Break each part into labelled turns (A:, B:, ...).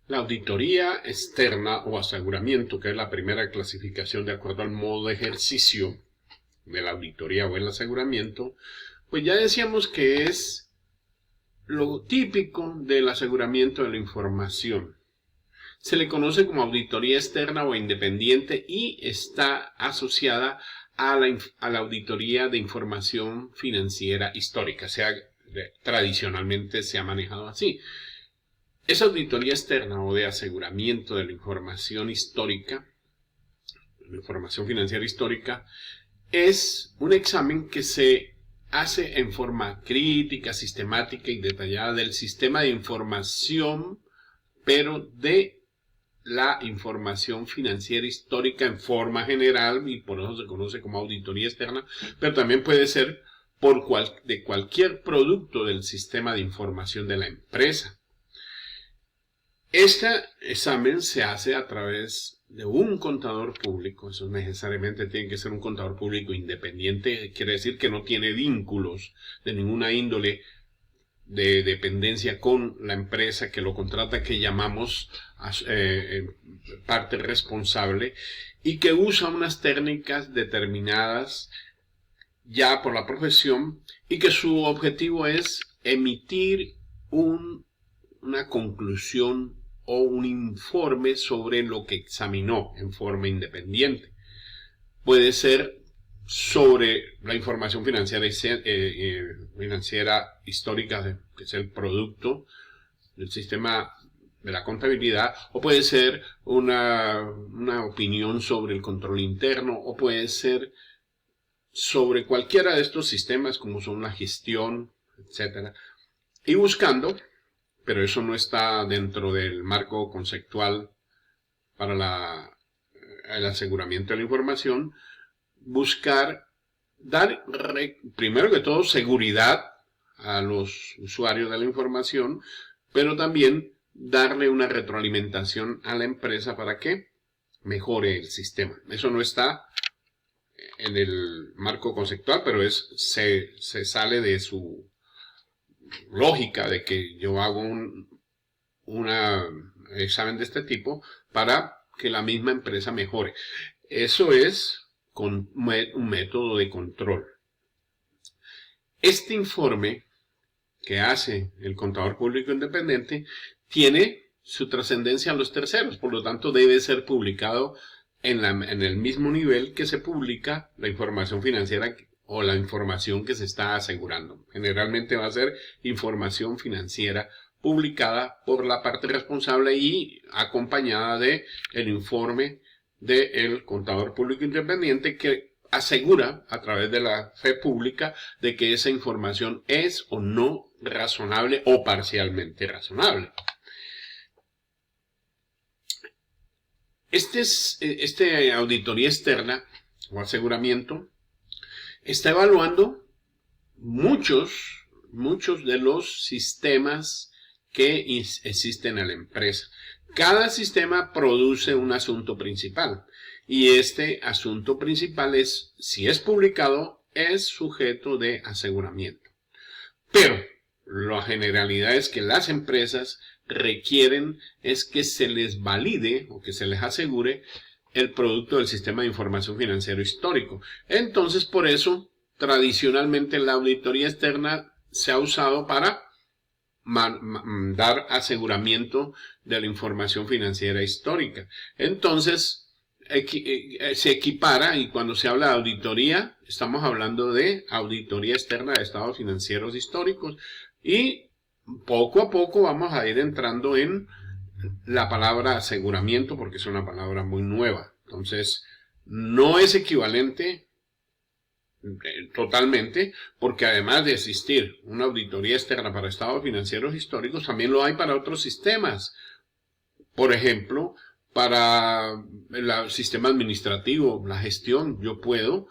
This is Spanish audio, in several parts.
A: La auditoría externa o aseguramiento, que es la primera clasificación de acuerdo al modo de ejercicio de la auditoría o el aseguramiento, pues ya decíamos que es lo típico del aseguramiento de la información. Se le conoce como auditoría externa o independiente y está asociada a la auditoría de información financiera histórica, tradicionalmente se ha manejado así. Esa auditoría externa o de aseguramiento de la información histórica, la información financiera histórica, es un examen que se hace en forma crítica, sistemática y detallada del sistema de información, pero de la información financiera histórica en forma general, y por eso se conoce como auditoría externa, pero también puede ser de cualquier producto del sistema de información de la empresa. Este examen se hace a través de un contador público. Eso necesariamente tiene que ser un contador público independiente, quiere decir que no tiene vínculos de ninguna índole de dependencia con la empresa que lo contrata, que llamamos parte responsable, y que usa unas técnicas determinadas ya por la profesión y que su objetivo es emitir una conclusión o un informe sobre lo que examinó en forma independiente. Puede ser sobre la información financiera histórica, que es el producto del sistema de la contabilidad, o puede ser una opinión sobre el control interno, o puede ser sobre cualquiera de estos sistemas como son la gestión, etcétera, y buscando, pero eso no está dentro del marco conceptual para el aseguramiento de la información, buscar dar, primero que todo, seguridad a los usuarios de la información, pero también darle una retroalimentación a la empresa para que mejore el sistema. Eso no está en el marco conceptual, pero se sale de su lógica de que yo hago un examen de este tipo para que la misma empresa mejore. Eso es con un método de control. Este informe que hace el contador público independiente tiene su trascendencia a los terceros, por lo tanto debe ser publicado en el mismo nivel que se publica la información financiera o la información que se está asegurando. Generalmente va a ser información financiera publicada por la parte responsable y acompañada de el informe del contador público independiente, que asegura a través de la fe pública de que esa información es o no razonable o parcialmente razonable. Esta auditoría externa o aseguramiento está evaluando muchos de los sistemas que existen en la empresa. Cada sistema produce un asunto principal y este asunto principal es, si es publicado, es sujeto de aseguramiento. Pero la generalidad es que las empresas requieren es que se les valide o que se les asegure el producto del sistema de información financiero histórico. Entonces, por eso, tradicionalmente la auditoría externa se ha usado para dar aseguramiento de la información financiera histórica. Entonces, se equipara, y cuando se habla de auditoría, estamos hablando de auditoría externa de estados financieros históricos, y poco a poco vamos a ir entrando en la palabra aseguramiento, porque es una palabra muy nueva. Entonces, no es equivalente totalmente, porque además de existir una auditoría externa para estados financieros históricos, también lo hay para otros sistemas. Por ejemplo, para el sistema administrativo, la gestión, yo puedo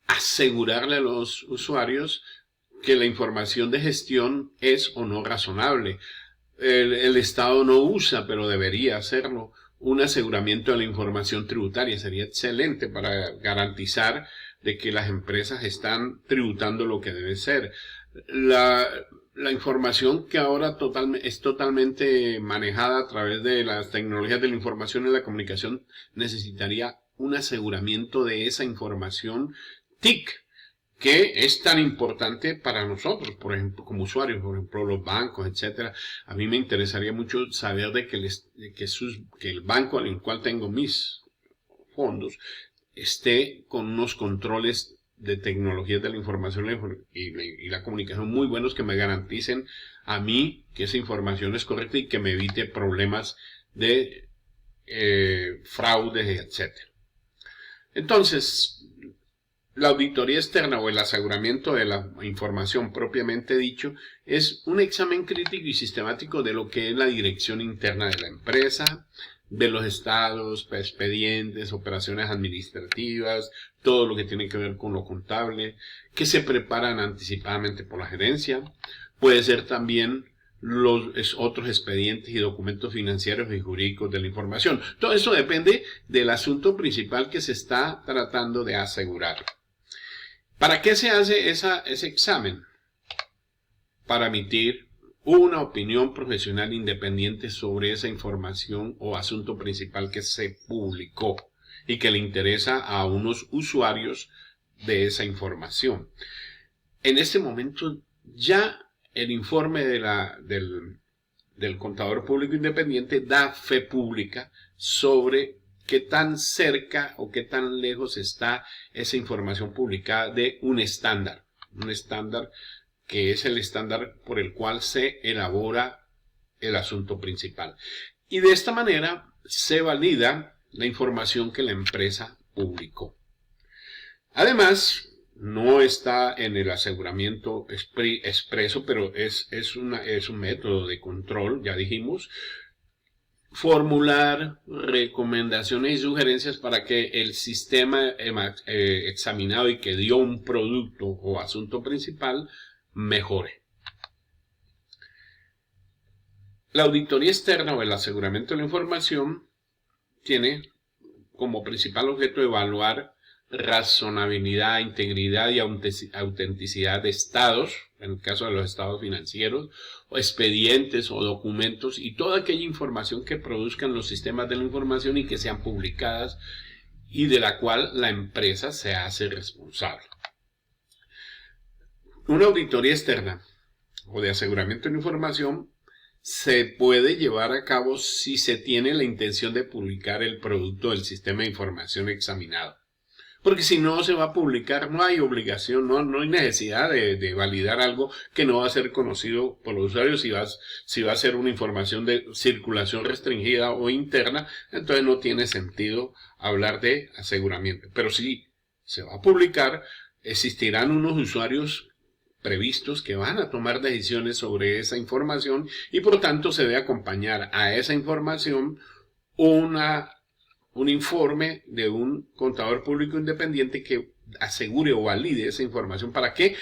A: asegurarle a los usuarios que la información de gestión es o no razonable. El Estado no usa, pero debería hacerlo, un aseguramiento de la información tributaria. Sería excelente para garantizar de que las empresas están tributando lo que debe ser. La la información que ahora es totalmente manejada a través de las tecnologías de la información y la comunicación necesitaría un aseguramiento de esa información TIC, que es tan importante para nosotros, por ejemplo, como usuarios, por ejemplo, los bancos, etcétera. A mí me interesaría mucho saber de que el banco en el cual tengo mis fondos esté con unos controles de tecnologías de la información y la comunicación muy buenos que me garanticen a mí que esa información es correcta y que me evite problemas de fraudes, etcétera. Entonces, la auditoría externa o el aseguramiento de la información propiamente dicho es un examen crítico y sistemático de lo que es la dirección interna de la empresa, de los estados, expedientes, operaciones administrativas, todo lo que tiene que ver con lo contable, que se preparan anticipadamente por la gerencia. Puede ser también los otros expedientes y documentos financieros y jurídicos de la información. Todo eso depende del asunto principal que se está tratando de asegurar. ¿Para qué se hace ese examen? Para emitir una opinión profesional independiente sobre esa información o asunto principal que se publicó y que le interesa a unos usuarios de esa información. En este momento ya el informe del contador público independiente da fe pública sobre qué tan cerca o qué tan lejos está esa información publicada de un estándar que es el estándar por el cual se elabora el asunto principal. Y de esta manera se valida la información que la empresa publicó. Además, no está en el aseguramiento expreso, pero es un método de control, ya dijimos, formular recomendaciones y sugerencias para que el sistema examinado y que dio un producto o asunto principal mejore. La auditoría externa o el aseguramiento de la información tiene como principal objeto evaluar razonabilidad, integridad y autenticidad de estados, en el caso de los estados financieros, o expedientes o documentos y toda aquella información que produzcan los sistemas de la información y que sean publicadas y de la cual la empresa se hace responsable. Una auditoría externa o de aseguramiento de la información se puede llevar a cabo si se tiene la intención de publicar el producto del sistema de información examinado. Porque si no se va a publicar, no hay obligación, no hay necesidad de validar algo que no va a ser conocido por los usuarios. Si va a ser una información de circulación restringida o interna, entonces no tiene sentido hablar de aseguramiento. Pero si se va a publicar, existirán unos usuarios previstos que van a tomar decisiones sobre esa información y por tanto se debe acompañar a esa información un informe de un contador público independiente que asegure o valide esa información para que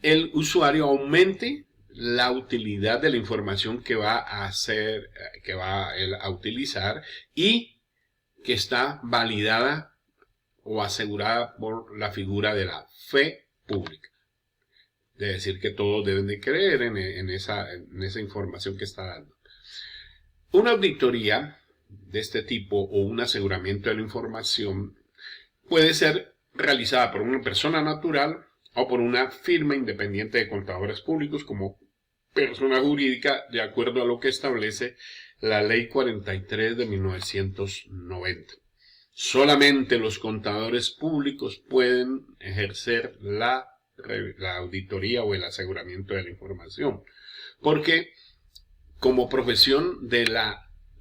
A: el usuario aumente la utilidad de la información que va a utilizar y que está validada o asegurada por la figura de la fe pública. De decir que todos deben de creer en esa información que está dando. Una auditoría de este tipo o un aseguramiento de la información puede ser realizada por una persona natural o por una firma independiente de contadores públicos como persona jurídica de acuerdo a lo que establece la Ley 43 de 1990. Solamente los contadores públicos pueden ejercer la auditoría o el aseguramiento de la información, porque como profesión del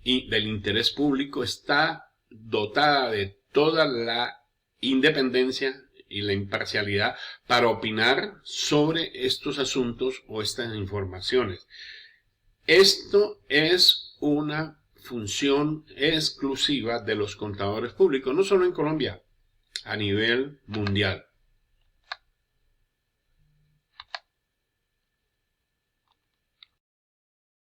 A: interés público está dotada de toda la independencia y la imparcialidad para opinar sobre estos asuntos o estas informaciones. Esto es una función exclusiva de los contadores públicos, no solo en Colombia, a nivel mundial.